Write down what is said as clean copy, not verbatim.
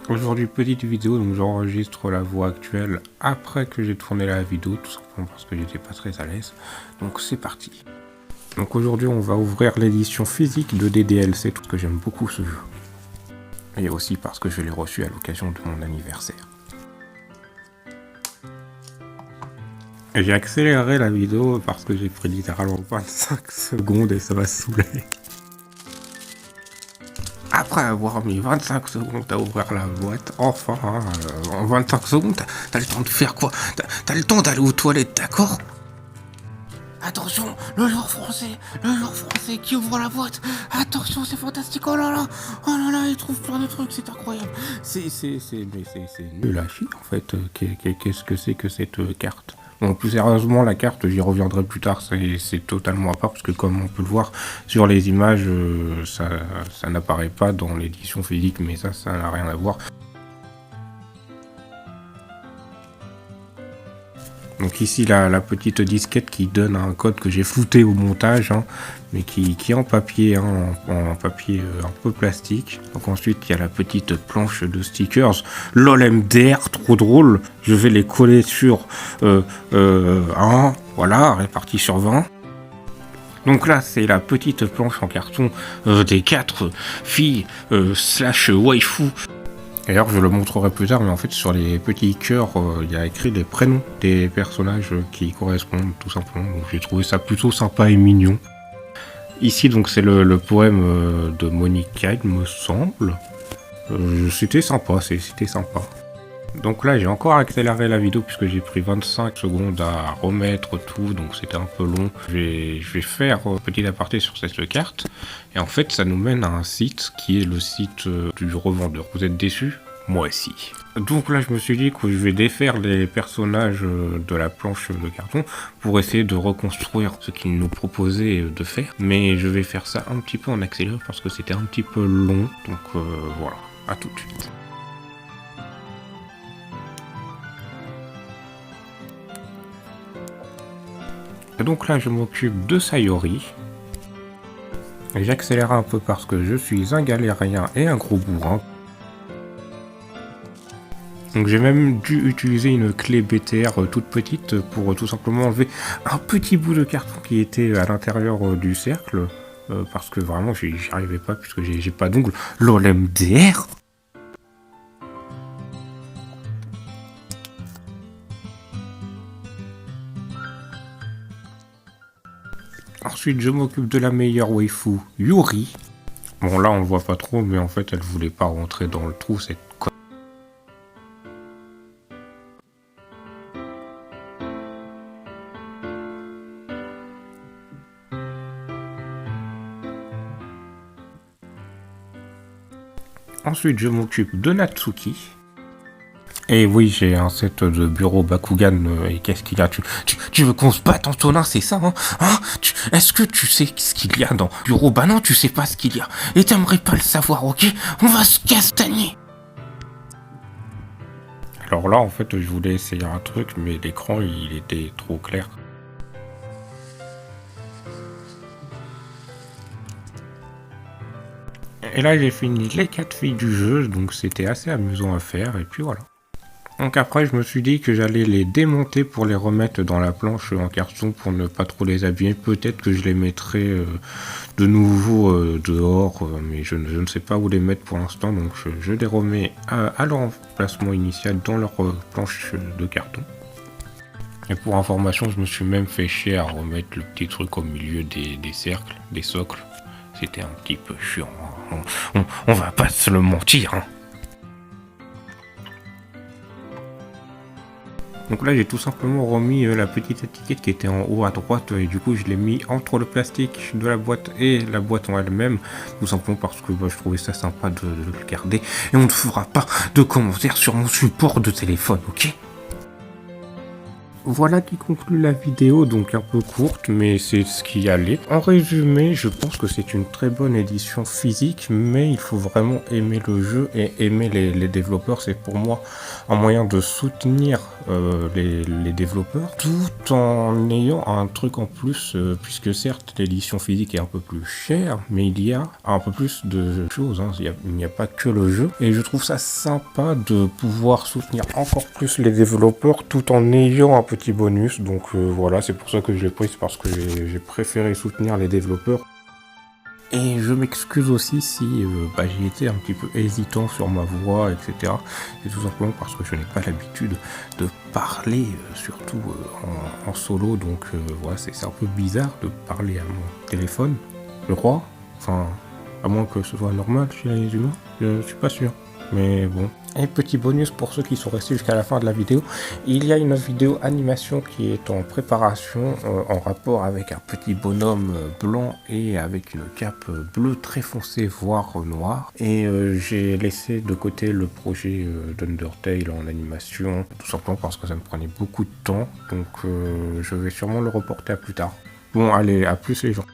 Aujourd'hui, petite vidéo, donc j'enregistre la voix actuelle après que j'ai tourné la vidéo, tout simplement parce que j'étais pas très à l'aise. Donc c'est parti. Donc aujourd'hui, on va ouvrir l'édition physique de DDLC, parce que j'aime beaucoup ce jeu. Et aussi parce que je l'ai reçu à l'occasion de mon anniversaire. Et j'ai accéléré la vidéo parce que j'ai pris littéralement 25 secondes et ça m'a saoulé. Après avoir mis 25 secondes à ouvrir la boîte, enfin, en 25 secondes, t'as le temps de faire quoi? T'as le temps d'aller aux toilettes, d'accord? Attention, le joueur français qui ouvre la boîte. Attention, c'est fantastique. Oh là, il trouve plein de trucs, c'est incroyable. C'est nul à chier en fait. Qu'est-ce que c'est que cette carte? Bon, plus sérieusement, la carte, j'y reviendrai plus tard, c'est totalement à part, parce que comme on peut le voir sur les images, ça n'apparaît pas dans l'édition physique, mais ça n'a rien à voir. Donc ici, la petite disquette qui donne un code que j'ai flouté au montage, hein, mais qui est en papier, hein, en papier un peu plastique. Donc ensuite, il y a la petite planche de stickers. LOL MDR, trop drôle. Je vais les coller sur 1, voilà, réparti sur 20. Donc là, c'est la petite planche en carton des 4 filles slash waifu. D'ailleurs, je le montrerai plus tard, mais en fait, sur les petits cœurs, il y a écrit les prénoms des personnages qui correspondent, tout simplement. Donc, j'ai trouvé ça plutôt sympa et mignon. Ici, donc, c'est le poème de Monica, il me semble. C'était sympa, c'était sympa. Donc là, j'ai encore accéléré la vidéo puisque j'ai pris 25 secondes à remettre tout, donc c'était un peu long. Je vais faire un petit aparté sur cette carte. Et en fait, ça nous mène à un site qui est le site du revendeur. Vous êtes déçus? Moi aussi. Donc là, je me suis dit que je vais défaire les personnages de la planche de carton pour essayer de reconstruire ce qu'ils nous proposaient de faire. Mais je vais faire ça un petit peu en accéléré parce que c'était un petit peu long. Donc voilà, à tout de suite. Et donc là, je m'occupe de Sayori. Et j'accélère un peu parce que je suis un galérien et un gros bourrin. Donc j'ai même dû utiliser une clé BTR toute petite pour tout simplement enlever un petit bout de carton qui était à l'intérieur du cercle. Parce que vraiment, j'y arrivais pas puisque j'ai pas d'ongles. LOL MDR. Ensuite, je m'occupe de la meilleure waifu, Yuri. Bon, là, on voit pas trop, mais en fait, elle voulait pas rentrer dans le trou, cette conne. Ensuite, je m'occupe de Natsuki. Et oui, j'ai un set de bureau Bakugan, et qu'est-ce qu'il y a? Tu veux qu'on se batte en tonin, c'est ça, hein? Est-ce que tu sais ce qu'il y a dans le bureau? Bah non, tu sais pas ce qu'il y a. Et t'aimerais pas le savoir, ok? On va se castagner. Alors là, en fait, je voulais essayer un truc, mais l'écran, il était trop clair. Et là, j'ai fini les 4 filles du jeu, donc c'était assez amusant à faire, et puis voilà. Donc après, je me suis dit que j'allais les démonter pour les remettre dans la planche en carton pour ne pas trop les abîmer. Peut-être que je les mettrai de nouveau dehors, mais je ne sais pas où les mettre pour l'instant. Donc je les remets à leur emplacement initial dans leur planche de carton. Et pour information, je me suis même fait chier à remettre le petit truc au milieu des cercles, des socles. C'était un petit peu chiant, hein. On va pas se le mentir, hein. Donc là, j'ai tout simplement remis la petite étiquette qui était en haut à droite et du coup, je l'ai mis entre le plastique de la boîte et la boîte en elle-même, tout simplement parce que je trouvais ça sympa de le garder. Et on ne fera pas de commentaires sur mon support de téléphone, ok? Voilà qui conclut la vidéo, donc un peu courte, mais c'est ce qui allait. En résumé, je pense que c'est une très bonne édition physique, mais il faut vraiment aimer le jeu et aimer les développeurs. C'est pour moi un moyen de soutenir les développeurs, tout en ayant un truc en plus, puisque certes l'édition physique est un peu plus chère, mais il y a un peu plus de choses, hein. Il n'y a pas que le jeu, et je trouve ça sympa de pouvoir soutenir encore plus les développeurs tout en ayant un petit bonus. Donc voilà, c'est pour ça que je l'ai prise, parce que j'ai préféré soutenir les développeurs. Et je m'excuse aussi si j'ai été un petit peu hésitant sur ma voix, etc. C'est tout simplement parce que je n'ai pas l'habitude de parler, surtout en solo. Donc voilà, c'est un peu bizarre de parler à mon téléphone, je crois. Enfin, à moins que ce soit normal chez les humains, je suis pas sûr. Mais bon. Et petit bonus pour ceux qui sont restés jusqu'à la fin de la vidéo, il y a une vidéo animation qui est en préparation en rapport avec un petit bonhomme blanc et avec une cape bleue très foncée, voire noire. Et j'ai laissé de côté le projet d'Undertale en animation, tout simplement parce que ça me prenait beaucoup de temps. Donc je vais sûrement le reporter à plus tard. Bon, allez, à plus les gens.